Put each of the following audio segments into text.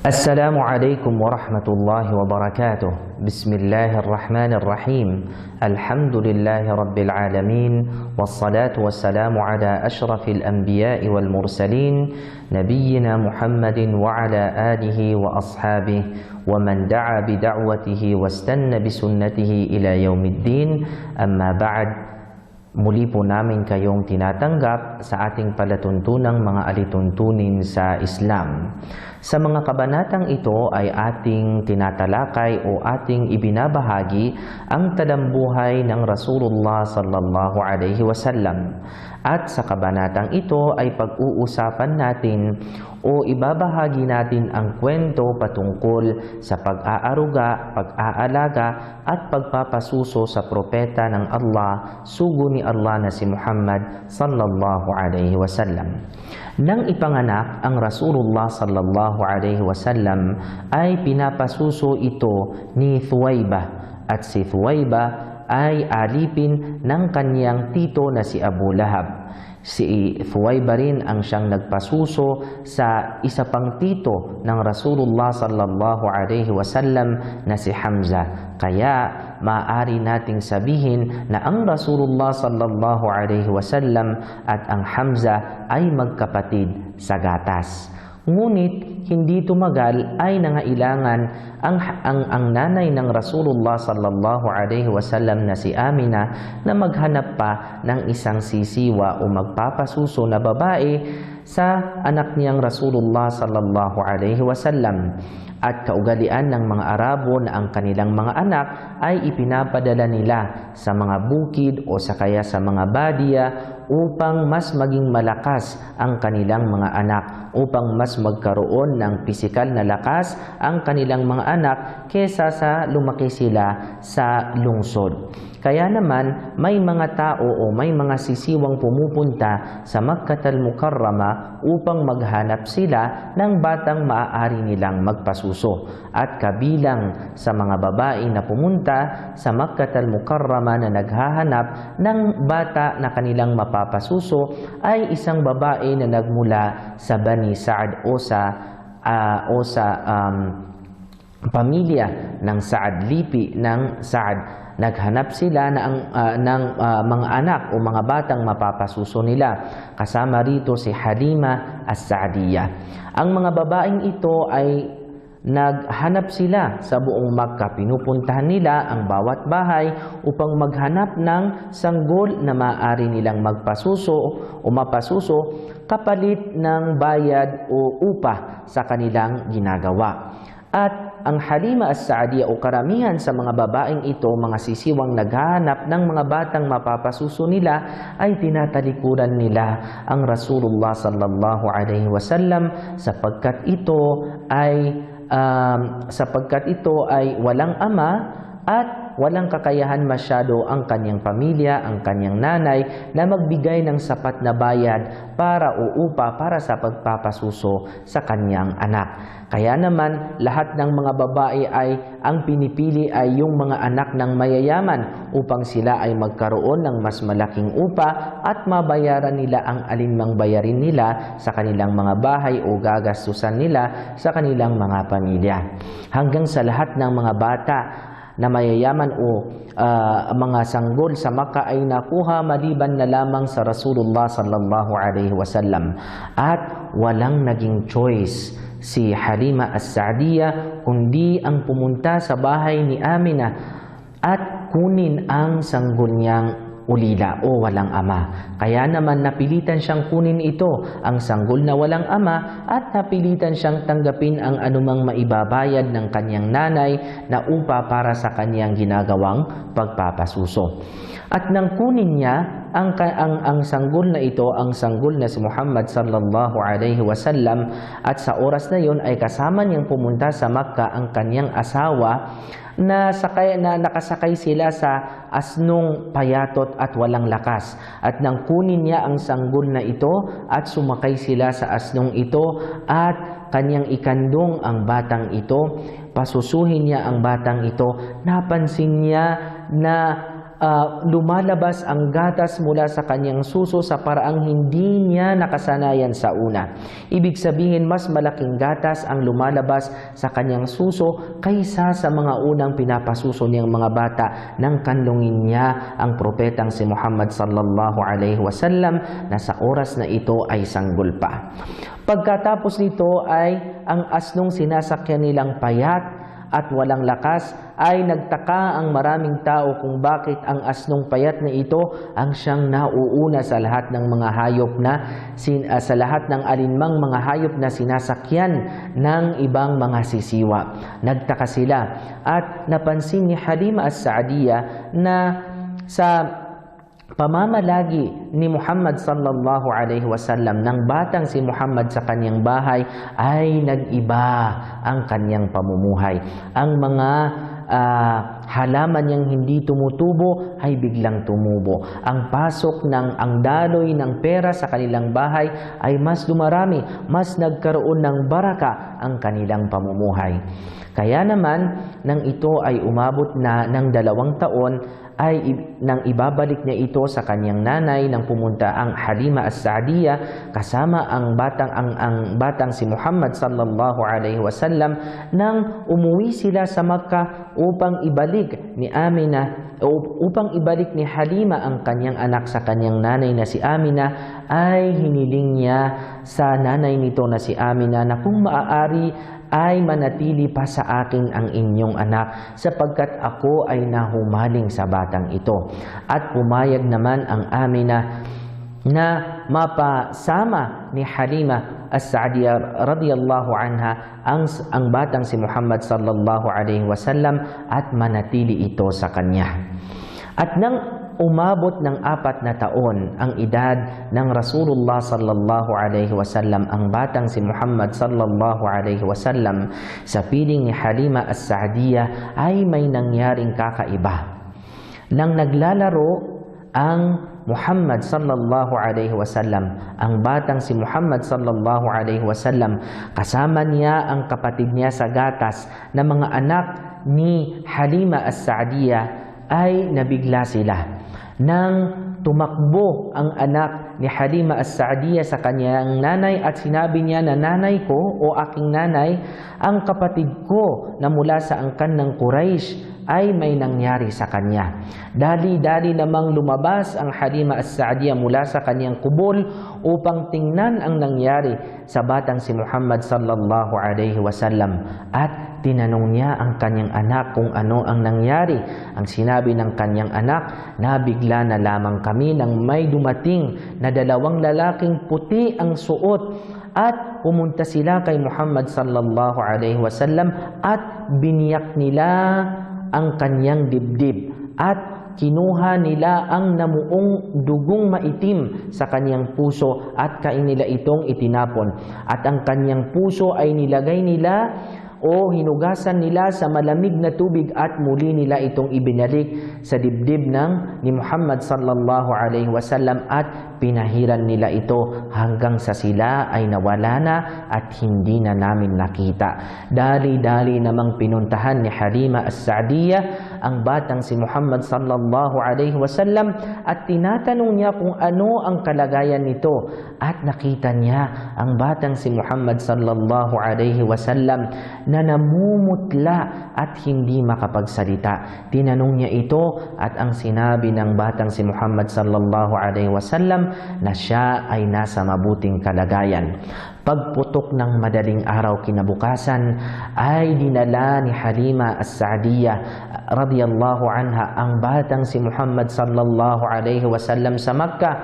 Assalamualaikum warahmatullahi wabarakatuh. Bismillahirrahmanirrahim. Alhamdulillahi rabbil alamin. Wassalatu wassalamu ala ashrafil anbiya'i wal mursalin, nabiyyina Muhammadin wa ala alihi wa ashabihi wa man da'a bida'watihi wastanna bisunnatihi ila yaumiddin. Amma ba'd. Muli po namin kayong tinatanggap sa ating palatuntunang mga alituntunin sa Islam. Sa mga kabanatang ito ay ating tinatalakay o ating ibinabahagi ang talambuhay ng Rasulullah sallallahu alaihi wasallam. At sa kabanatang ito ay pag-uusapan natin o ibabahagi natin ang kwento patungkol sa pag-aaruga, pag-aalaga at pagpapasuso sa propeta ng Allah, sugo ni Allah na si Muhammad sallallahu alaihi wasallam. Nang ipanganak ang Rasulullah sallallahu alaihi wasallam ay pinapasuso ito ni Thuwaybah, at si Thuwaybah ay alipin ng kanyang tito na si Abu Lahab. Si Thuwaybah rin ang siyang nagpasuso sa isa pang tito ng Rasulullah sallallahu alaihi wasallam na si Hamza. Kaya maaari nating sabihin na ang Rasulullah sallallahu alaihi wasallam at ang Hamza ay magkapatid sa gatas. Ngunit hindi tumagal ay nangailangan ang nanay ng Rasulullah sallallahu alaihi wasallam na si Amina na maghanap pa ng isang sisiwa o magpapasuso na babae sa anak niyang Rasulullah sallallahu alaihi wasallam. At kaugalian ng mga Arabo na ang kanilang mga anak ay ipinapadala nila sa mga bukid o sa kaya sa mga badiya upang mas maging malakas ang kanilang mga anak, upang mas magkaroon ng pisikal na lakas ang kanilang mga anak kesa sa lumaki sila sa lungsod. Kaya naman may mga tao o may mga sisiwang pumupunta sa Makkah al-Mukarrama upang maghanap sila ng batang maaari nilang magpasuso. At kabilang sa mga babae na pumunta sa Makkah al-Mukarrama na naghahanap ng bata na kanilang mapapasuso ay isang babae na nagmula sa Bani Sa'ad o sa pamilya ng Sa'ad, lipi ng Sa'ad. Naghanap sila ng mga anak o mga batang mapapasuso nila. Kasama rito si Halima as-Sa'diyah. Ang mga babaeng ito ay naghanap sila sa buong Makkah. Pinupuntahan nila ang bawat bahay upang maghanap ng sanggol na maaari nilang magpasuso o mapasuso kapalit ng bayad o upa sa kanilang ginagawa. At ang Halima as-Sa'diyah o karamihan sa mga babaeng ito, mga sisiwang naghahanap ng mga batang mapapasuso nila, ay tinatalikuran nila ang Rasulullah sallallahu alaihi wasallam sapagkat ito ay walang ama at walang kakayahan masyado ang kanyang pamilya, ang kanyang nanay na magbigay ng sapat na bayad para o upa para sa pagpapasuso sa kanyang anak. Kaya naman lahat ng mga babae ay ang pinipili ay yung mga anak ng mayayaman upang sila ay magkaroon ng mas malaking upa at mabayaran nila ang alinmang bayarin nila sa kanilang mga bahay o gagastusan nila sa kanilang mga pamilya. Hanggang sa lahat ng mga bata na mayayaman o mga sanggol sa Makkah ay nakuha maliban na lamang sa Rasulullah sallallahu alaihi wasallam. At walang naging choice si Halima as-Sa'diyah kundi ang pumunta sa bahay ni Amina at kunin ang sanggol niyang ulila o walang ama. Kaya naman napilitan siyang kunin ito, ang sanggol na walang ama, at napilitan siyang tanggapin ang anumang maibabayad ng kanyang nanay na upa para sa kanyang ginagawang pagpapasuso. At nang kunin niya ang sanggol na ito, ang sanggol na si Muhammad sallallahu alaihi wasallam, at sa oras na yon ay kasama niyang pumunta sa Makkah ang kanyang asawa na nakasakay sila sa asnong payatot at walang lakas. At nang kunin niya ang sanggol na ito at sumakay sila sa asnong ito at kanyang ikandong ang batang ito, pasusuhin niya ang batang ito, napansin niya na lumalabas ang gatas mula sa kanyang suso sa paraang hindi niya nakasanayan sa una. Ibig sabihin, mas malaking gatas ang lumalabas sa kanyang suso kaysa sa mga unang pinapasuso niyang mga bata nang kanlungin niya ang propetang si Muhammad sallallahu alaihi wasallam na sa oras na ito ay sanggol pa. Pagkatapos nito ay ang asnong sinasakyan nilang payat at walang lakas, ay nagtaka ang maraming tao kung bakit ang asnong payat na ito ang siyang nauuna sa lahat ng mga hayop sa lahat ng alinmang mga hayop na sinasakyan ng ibang mga sisiwa. Nagtaka sila at napansin ni Halima As-Saadiyah na sa pamamalagi ni Muhammad sallallahu alaihi wasallam ng batang si Muhammad sa kanyang bahay ay nag-iba ang kanyang pamumuhay. Ang mga halaman niyang hindi tumutubo ay biglang tumubo. Ang daloy ng pera sa kanilang bahay ay mas dumarami, mas nagkaroon ng baraka ang kanilang pamumuhay. Kaya naman, nang ito ay umabot na ng 2 taon, ay nang ibabalik niya ito sa kanyang nanay nang pumunta ang Halima As-Saadiyah kasama ang batang si Muhammad sallallahu alaihi wasallam nang umuwi sila sa Makkah upang ibalik ni Halima ang kanyang anak sa kanyang nanay na si Amina, ay hiniling niya sa nanay nito na si Amina na kung maaari ay manatili pa sa akin ang inyong anak sapagkat ako ay nahumaling sa batang ito. At pumayag naman ang Amina na mapasama ni Halima As-Saadiyah radiyallahu anha ang batang si Muhammad sallallahu alaihi wasallam at manatili ito sa kanya. At nang umabot ng 4 na taon ang edad ng Rasulullah sallallahu alaihi wasallam ang batang si Muhammad sallallahu alaihi wasallam, sa piling ni Halima As-Saadiyah ay may nangyaring kakaiba. Nang naglalaro ang Muhammad sallallahu alaihi wasallam, ang batang si Muhammad sallallahu alaihi wasallam, kasama niya ang kapatid niya sa gatas na mga anak ni Halima As-Saadiyah, ay nabigla sila. Nang tumakbo ang anak ni Halima As-Saadiyah sa kanyang nanay at sinabi niya na, "Nanay ko o aking nanay, ang kapatid ko na mula sa angkan ng Quraysh ay may nangyari sa kanya." Dali-dali namang lumabas ang Halima As-Saadiyah mula sa kanyang kubol upang tingnan ang nangyari sa batang si Muhammad sallallahu alaihi wasallam, at tinanong niya ang kanyang anak kung ano ang nangyari. Ang sinabi ng kanyang anak, "Nabigla na lamang kami nang may dumating na 2 lalaking puti ang suot at pumunta sila kay Muhammad sallallahu alaihi wasallam at biniyak nila ang kanyang dibdib at kinuha nila ang namuong dugong maitim sa kanyang puso at kain nila itong itinapon. At ang kanyang puso ay nilagay nila o hinugasan nila sa malamig na tubig at muli nila itong ibinalik sa dibdib ni Muhammad sallallahu alaihi wasallam at pinahiran nila ito hanggang sa sila ay nawala na at hindi na namin nakita." Dali-dali namang pinuntahan ni Halima As-Saadiyah ang batang si Muhammad sallallahu alaihi wasallam at tinatanong niya kung ano ang kalagayan nito, at nakita niya ang batang si Muhammad sallallahu alaihi wasallam na namumutla at hindi makapagsalita. Tinanong niya ito at ang sinabi ng batang si Muhammad sallallahu alaihi wasallam na siya ay nasa mabuting kalagayan. Pagputok ng madaling araw kinabukasan ay dinala ni Halima As-Saadiyah radiyallahu anha ang batang si Muhammad sallallahu alaihi wasallam sa Makkah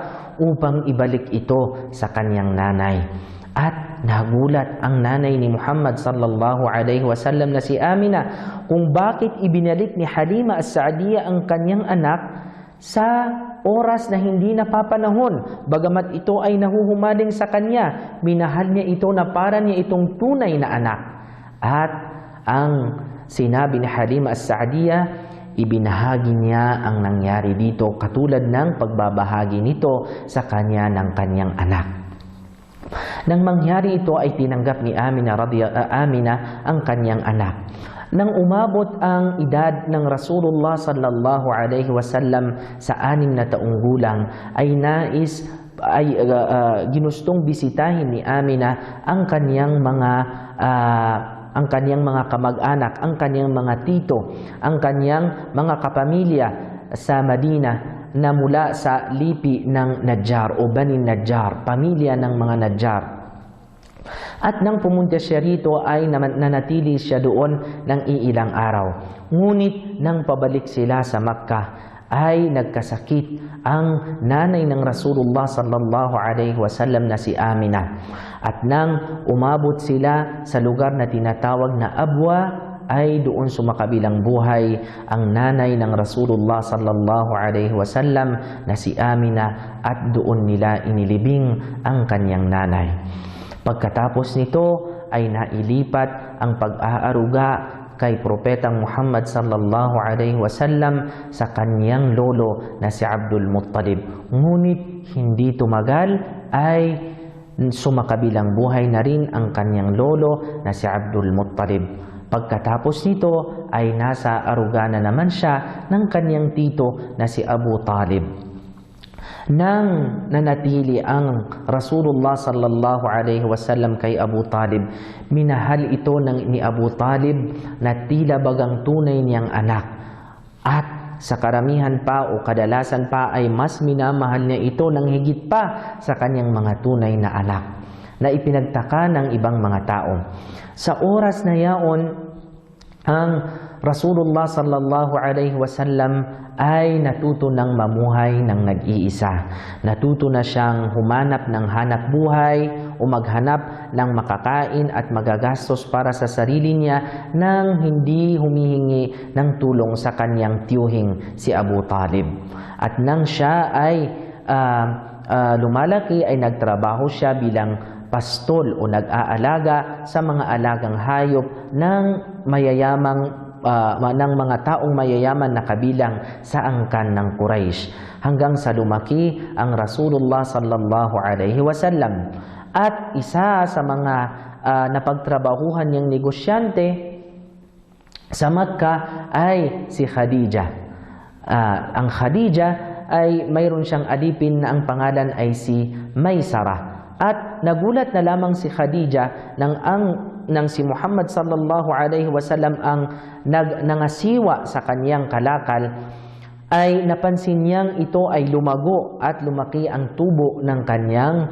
upang ibalik ito sa kanyang nanay. At nagulat ang nanay ni Muhammad sallallahu alaihi wasallam na si Amina kung bakit ibinalik ni Halima As-Saadiyah ang kanyang anak sa oras na hindi napapanahon. Bagamat ito ay nahuhumaling sa kanya, minahal niya ito na para niya itong tunay na anak. At ang sinabi ni Halima As-Saadiyah, ibinahagi niya ang nangyari dito katulad ng pagbabahagi nito sa kanya ng kanyang anak. Nang mangyari ito ay tinanggap ni Amina ang kanyang anak. Nang umabot ang edad ng Rasulullah sallallahu alaihi wasallam sa 6 na taong gulang, ay ginustong bisitahin ni Amina ang kaniyang mga kamag-anak, ang kaniyang mga tito, ang kaniyang mga kapamilya sa Madina na mula sa lipi ng Najjar o Bani Najjar, pamilya ng mga Najjar. At nang pumunta siya rito ay nanatili siya doon ng iilang araw. Ngunit nang pabalik sila sa Makkah ay nagkasakit ang nanay ng Rasulullah sallallahu alaihi wasallam na si Amina. At nang umabot sila sa lugar na tinatawag na Abwa, ay doon sumakabilang buhay ang nanay ng Rasulullah sallallahu alaihi wasallam na si Amina, at doon nila inilibing ang kanyang nanay. Pagkatapos nito ay nailipat ang pag-aaruga kay Propetang Muhammad sallallahu alaihi wasallam sa kanyang lolo na si Abdul Muttalib. Ngunit hindi tumagal ay sumakabilang buhay na rin ang kanyang lolo na si Abdul Muttalib. Pagkatapos nito ay nasa aruga na naman siya ng kanyang tito na si Abu Talib. Nang nanatili ang Rasulullah sallallahu alaihi wasallam kay Abu Talib, minahal ito ni Abu Talib na tila bagang tunay niyang anak. At sa karamihan pa o kadalasan pa ay mas minamahal niya ito ng higit pa sa kanyang mga tunay na anak, na ipinagtaka ng ibang mga tao. Sa oras na yaon, ang Rasulullah sallallahu alaihi wasallam ay natuto ng mamuhay ng nag-iisa. Natuto na siyang humanap ng hanap buhay o maghanap ng makakain at magagastos para sa sarili niya nang hindi humihingi ng tulong sa kanyang tiyuhing si Abu Talib. At nang siya ay lumalaki ay nagtrabaho siya bilang pastol o nag-aalaga sa mga alagang hayop ng mga taong mayayaman na kabilang sa angkan ng Quraysh, hanggang sa lumaki ang Rasulullah sallallahu alaihi wasallam. At isa sa mga napagtrabahuhan niyang negosyante sa Makkah ay si Khadija. Ang Khadija ay mayroon siyang alipin na ang pangalan ay si Maysara. At nagulat na lamang si Khadija nang si Muhammad sallallahu alaihi wasallam ang nangasiwa sa kanyang kalakal, ay napansin niyang ito ay lumago at lumaki ang tubo ng kanyang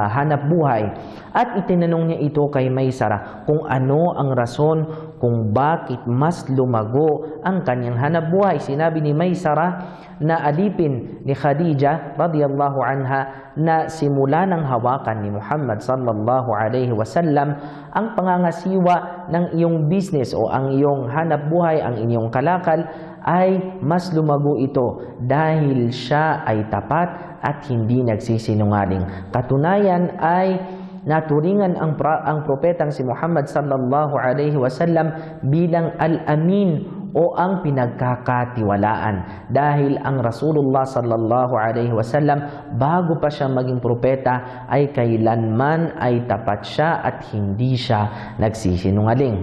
hanap buhay. At itinanong niya ito kay Maysara kung ano ang rason kung bakit mas lumago ang kanyang hanap buhay. Sinabi ni Maysara na alipin ni Khadija radhiyallahu anha na simula ng hawakan ni Muhammad sallallahu alaihi wasallam ang pangangasiwa ng iyong business o ang iyong hanap buhay, ang inyong kalakal, ay mas lumago ito dahil siya ay tapat at hindi nagsisinungaling. Katunayan ay naturingan ang propetang si Muhammad sallallahu alaihi wasallam bilang al-amin o ang pinagkakatiwalaan, dahil ang Rasulullah sallallahu alaihi wasallam bago pa siya maging propeta ay kailanman ay tapat siya at hindi siya nagsisinungaling.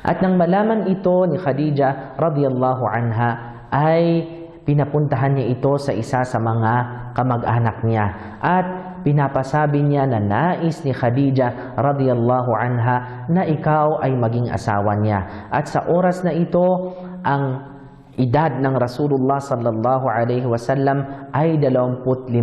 At nang malaman ito ni Khadija radhiyallahu anha, ay pinapuntahan niya ito sa isa sa mga kamag-anak niya at pinapasabi niya na nais ni Khadija radhiyallahu anha na ikaw ay maging asawa niya. At sa oras na ito, ang edad ng Rasulullah sallallahu alaihi wasallam ay 25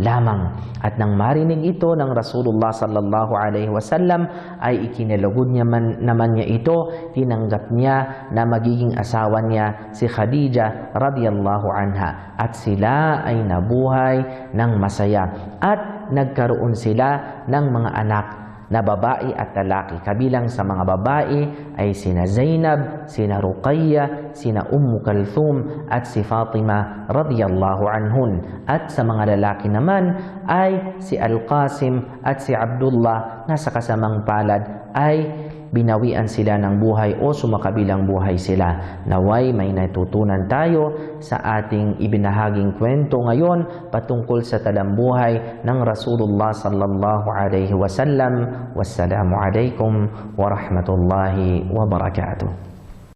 lamang. At nang marinig ito ng Rasulullah sallallahu alaihi wasallam ay ikinalugod naman niya ito, tinanggap niya na magiging asawa niya si Khadija radhiyallahu anha, at sila ay nabuhay ng masaya at nagkaroon sila ng mga anak na babae at lalaki. Kabilang sa mga babae ay sina Zainab, sina Ruqayya, sina Kalthum at si Fatima radhiyallahu anhun. At sa mga lalaki naman ay si Al-Qasim at si Abdullah, na sa kasamang palad ay binawian sila ng buhay o sumakabilang buhay sila. Naway may natutunan tayo sa ating ibinahaging kwento ngayon patungkol sa talambuhay ng Rasulullah sallallahu alaihi wasallam. Wassalamu alaikum warahmatullahi wabarakatuh.